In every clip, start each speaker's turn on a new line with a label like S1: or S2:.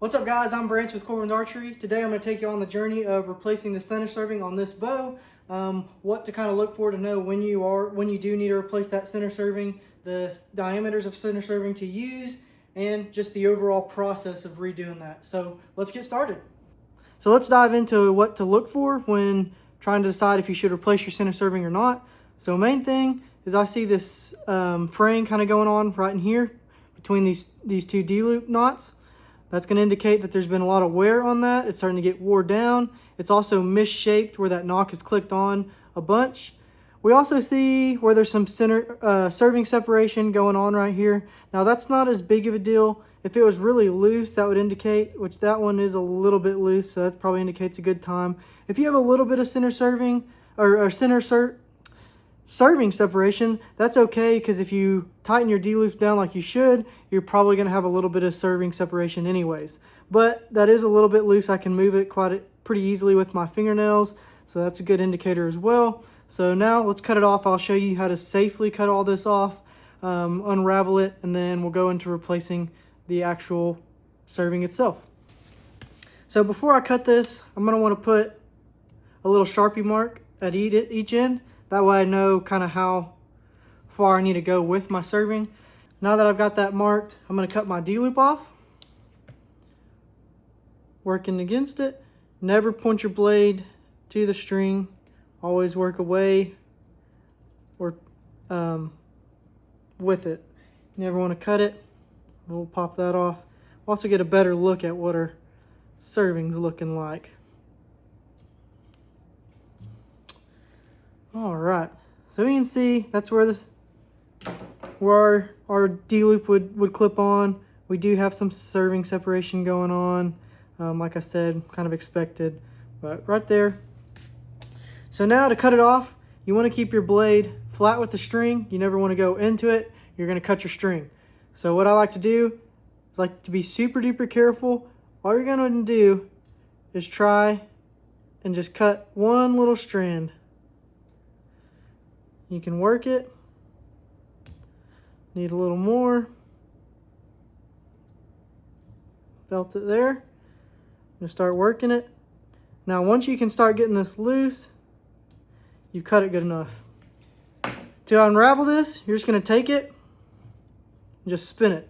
S1: What's up guys, I'm Branch with Corbin Archery. Today I'm going to take you on the journey of replacing the center serving on this bow. What to kind of look for to know when you do need to replace that center serving, the diameters of center serving to use, and just the overall process of redoing that. So let's get started. So let's dive into what to look for when trying to decide if you should replace your center serving or not. So main thing is I see this fraying kind of going on right in here between these two D-loop knots. That's going to indicate that there's been a lot of wear on that. It's starting to get wore down. It's also misshaped where that knock is clicked on a bunch. We also see where there's some center serving separation going on right here. Now that's not as big of a deal. If it was really loose, that would indicate, which that one is a little bit loose, so that probably indicates a good time. If you have a little bit of center serving or serving separation, that's okay, because if you tighten your D-loops down like you should, you're probably going to have a little bit of serving separation anyways. But that is a little bit loose. I can move it pretty easily with my fingernails, so that's a good indicator as well. So now let's cut it off. I'll show you how to safely cut all this off, unravel it, and then we'll go into replacing the actual serving itself. So before I cut this, I'm going to want to put a little Sharpie mark at each end. That way I know kind of how far I need to go with my serving. Now that I've got that marked, I'm going to cut my D-loop off. Working against it. Never point your blade to the string. Always work away or with it. You never want to cut it. We'll pop that off. Also get a better look at what our serving's looking like. All right, so you can see that's where our D-loop would clip on. We do have some serving separation going on, like I said, kind of expected, but right there. So now to cut it off, you want to keep your blade flat with the string. You never want to go into it. You're going to cut your string. So what I like to do is like to be super duper careful. All you're going to do is try and just cut one little strand. You can work it. Need a little more. Felt it there. I'm gonna start working it. Now once you can start getting this loose, you've cut it good enough. To unravel this, you're just gonna take it and just spin it.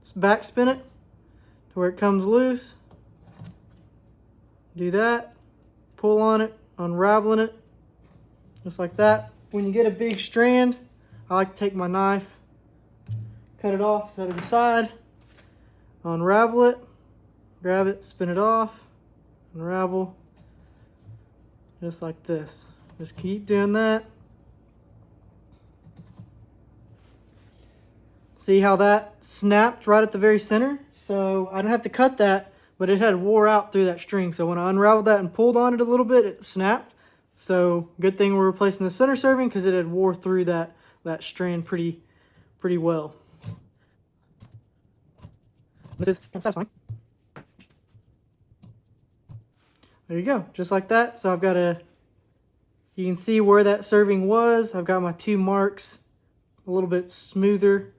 S1: Just back spin it to where it comes loose. Do that. Pull on it, unraveling it, just like that. When you get a big strand, I like to take my knife, cut it off, set it aside, unravel it, grab it, spin it off, unravel, just like this. Just keep doing that. See how that snapped right at the very center? So I don't have to cut that, but it had wore out through that string. So when I unraveled that and pulled on it a little bit, it snapped. So good thing we're replacing the center serving because it had wore through that strand pretty well. This is kind of satisfying. There you go, just like that. So I've got you can see where that serving was. I've got my two marks a little bit smoother.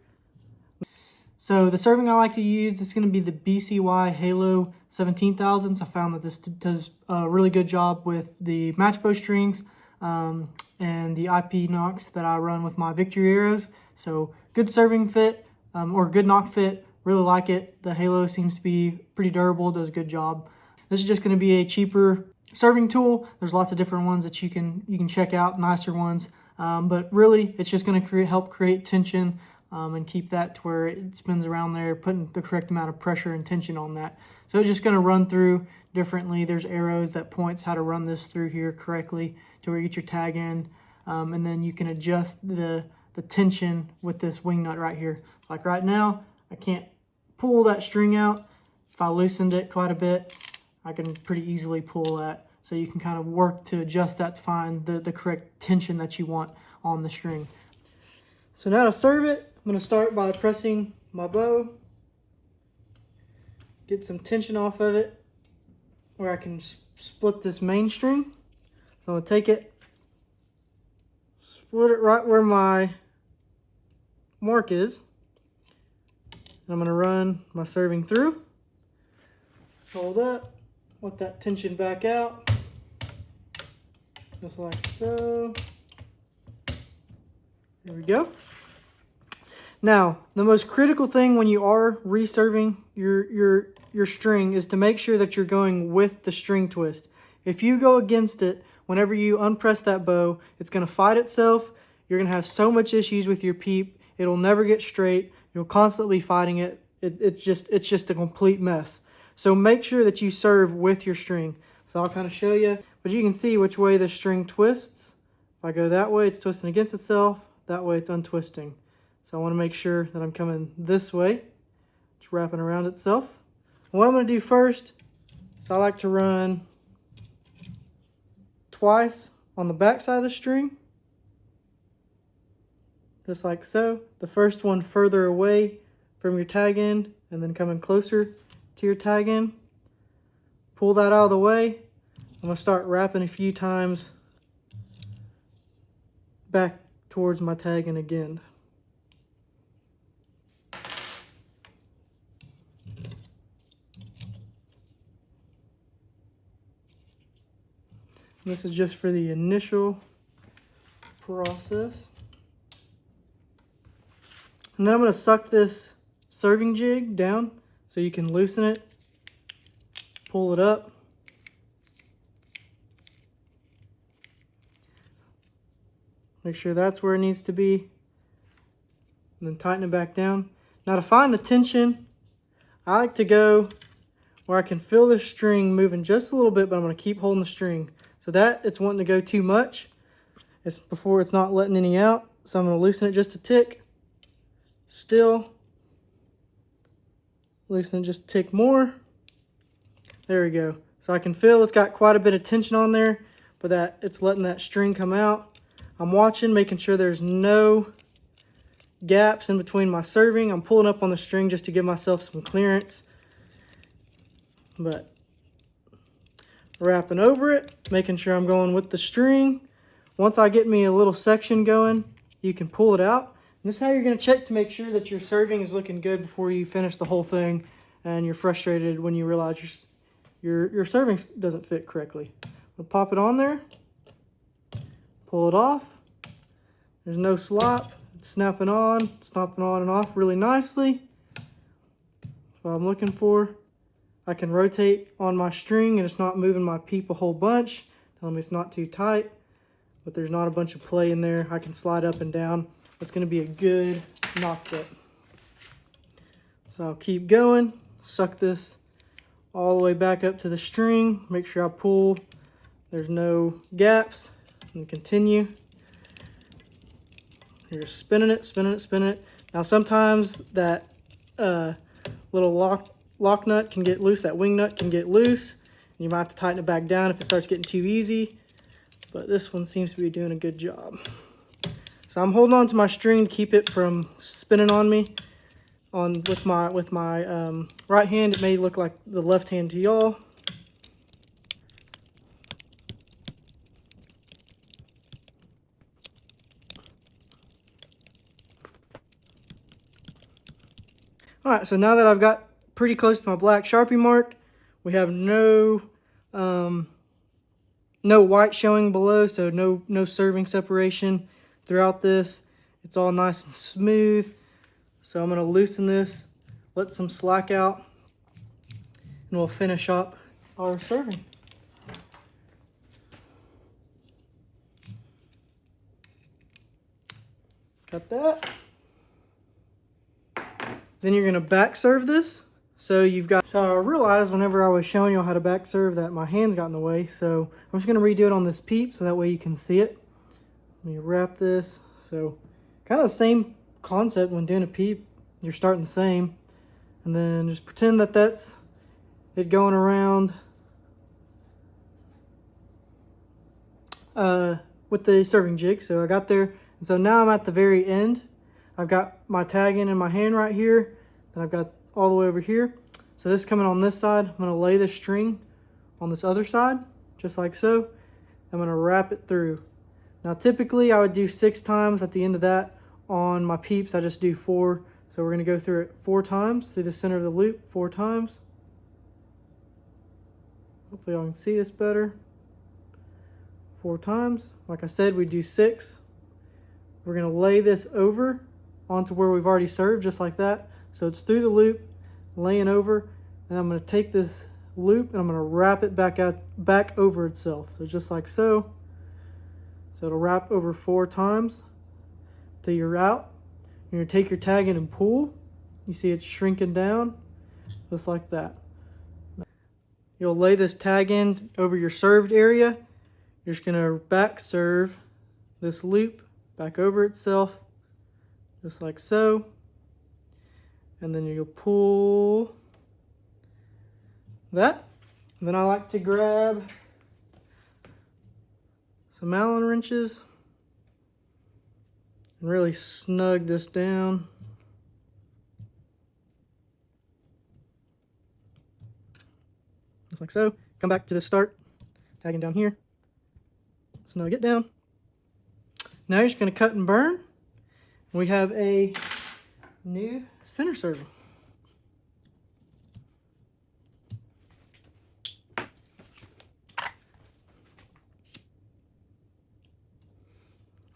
S1: So the serving I like to use is going to be the BCY Halo 17,000s. I found that this does a really good job with the match bow strings and the IP Nocks that I run with my Victory arrows. So good serving fit or good knock fit. Really like it. The Halo seems to be pretty durable, does a good job. This is just going to be a cheaper serving tool. There's lots of different ones that you can check out, nicer ones. But really, it's just going to help create tension and keep that to where it spins around there, putting the correct amount of pressure and tension on that. So it's just going to run through differently. There's arrows that points how to run this through here correctly to where you get your tag in. And then you can adjust the tension with this wing nut right here. Like right now, I can't pull that string out. If I loosened it quite a bit, I can pretty easily pull that. So you can kind of work to adjust that to find the correct tension that you want on the string. So now to serve it, I'm going to start by pressing my bow, get some tension off of it where I can split this main string. So I'm going to take it, split it right where my mark is, and I'm going to run my serving through. Hold up, let that tension back out, just like so. There we go. Now, the most critical thing when you are reserving your string is to make sure that you're going with the string twist. If you go against it, whenever you unpress that bow, it's going to fight itself. You're going to have so much issues with your peep. It'll never get straight. You'll constantly fighting it. It's just a complete mess. So make sure that you serve with your string. So I'll kind of show you, but you can see which way the string twists. If I go that way, it's twisting against itself. That way, it's untwisting. So I want to make sure that I'm coming this way. It's wrapping around itself. What I'm going to do first is I like to run twice on the back side of the string. Just like so. The first one further away from your tag end and then coming closer to your tag end. Pull that out of the way. I'm going to start wrapping a few times back towards my tag end again. This is just for the initial process. And then I'm going to suck this serving jig down so you can loosen it, pull it up. Make sure that's where it needs to be. And then tighten it back down. Now to find the tension, I like to go where I can feel the string moving just a little bit, but I'm going to keep holding the string. So that it's wanting to go too much. It's before it's not letting any out. So I'm going to loosen it just a tick. Still. Loosen it just a tick more. There we go. So I can feel it's got quite a bit of tension on there, but that it's letting that string come out. I'm watching, making sure there's no gaps in between my serving. I'm pulling up on the string just to give myself some clearance. But wrapping over it, making sure I'm going with the string. Once I get me a little section going, you can pull it out. And this is how you're going to check to make sure that your serving is looking good before you finish the whole thing and you're frustrated when you realize your serving doesn't fit correctly. We'll pop it on there, pull it off. There's no slop. It's snapping on and off really nicely. That's what I'm looking for. I can rotate on my string and it's not moving my peep a whole bunch, telling me it's not too tight, but there's not a bunch of play in there. I can slide up and down. It's going to be a good knock fit. So I'll keep going, suck this all the way back up to the string, make sure I pull, there's no gaps, and continue. You're spinning it, spinning it, spinning it. Now sometimes that little lock nut can get loose, that wing nut can get loose. You might have to tighten it back down if it starts getting too easy, but this one seems to be doing a good job. So I'm holding on to my string to keep it from spinning on me. With my right hand, it may look like the left hand to y'all. All right, so now that I've got pretty close to my black Sharpie mark, we have no white showing below, so no serving separation throughout this. It's all nice and smooth. So I'm going to loosen this, let some slack out, and we'll finish up our serving. Got that. Then you're going to back serve this. So I realized whenever I was showing you how to back serve that my hands got in the way. So I'm just going to redo it on this peep so that way you can see it. Let me wrap this. So kind of the same concept when doing a peep. You're starting the same. And then just pretend that that's it going around with the serving jig. So I got there. And so now I'm at the very end. I've got my tag in my hand right here. Then I've got all the way over here. So this coming on this side, I'm going to lay the string on this other side, just like so. I'm going to wrap it through. Now typically I would do 6 times at the end of that. On my peeps, I just do 4. So we're going to go through it 4 times, through the center of the loop, 4 times. Hopefully y'all can see this better. 4 times. Like I said, we do 6. We're going to lay this over onto where we've already served, just like that. So it's through the loop, laying over, and I'm going to take this loop and I'm going to wrap it back over itself. So just like so. So it'll wrap over 4 times till you're out. You're going to take your tag in and pull. You see it's shrinking down, just like that. You'll lay this tag in over your served area. You're just going to back serve this loop back over itself, just like so. And then you'll pull that. And then I like to grab some Allen wrenches and really snug this down. Just like so. Come back to the start, tagging down here, snug it down. Now you're just going to cut and burn. We have a new center serving.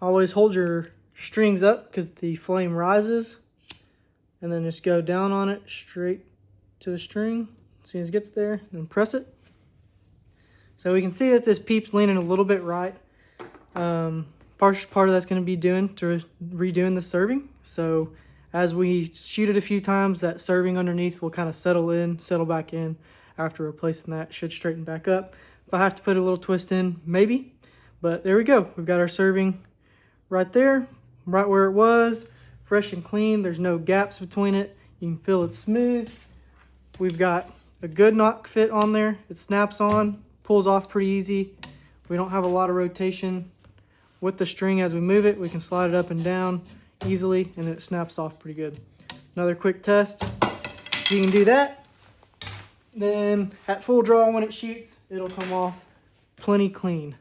S1: Always hold your strings up because the flame rises, and then just go down on it straight to the string as soon as it gets there, and then press it. So we can see that this peep's leaning a little bit right. Part of that's going to be redoing the serving. So as we shoot it a few times, that serving underneath will kind of settle back in after replacing that. It should straighten back up. If I have to put a little twist in, maybe. But there we go. We've got our serving right there, right where it was, fresh and clean. There's no gaps between it. You can feel it smooth. We've got a good Nock fit on there. It snaps on, pulls off pretty easy. We don't have a lot of rotation with the string as we move it. We can slide it up and down easily, and it snaps off pretty good. Another quick test. You can do that. Then at full draw, when it shoots, it'll come off plenty clean.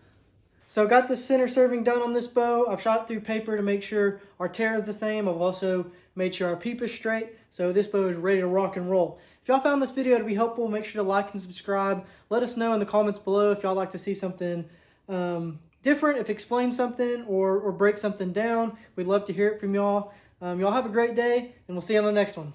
S1: So got the center serving done on this bow. I've shot it through paper to make sure our tear is the same. I've also made sure our peep is straight. So this bow is ready to rock and roll. If y'all found this video to be helpful, make sure to like and subscribe. Let us know in the comments below if y'all like to see something different, if explain something or break something down. We'd love to hear it from y'all. Y'all have a great day, and we'll see you on the next one.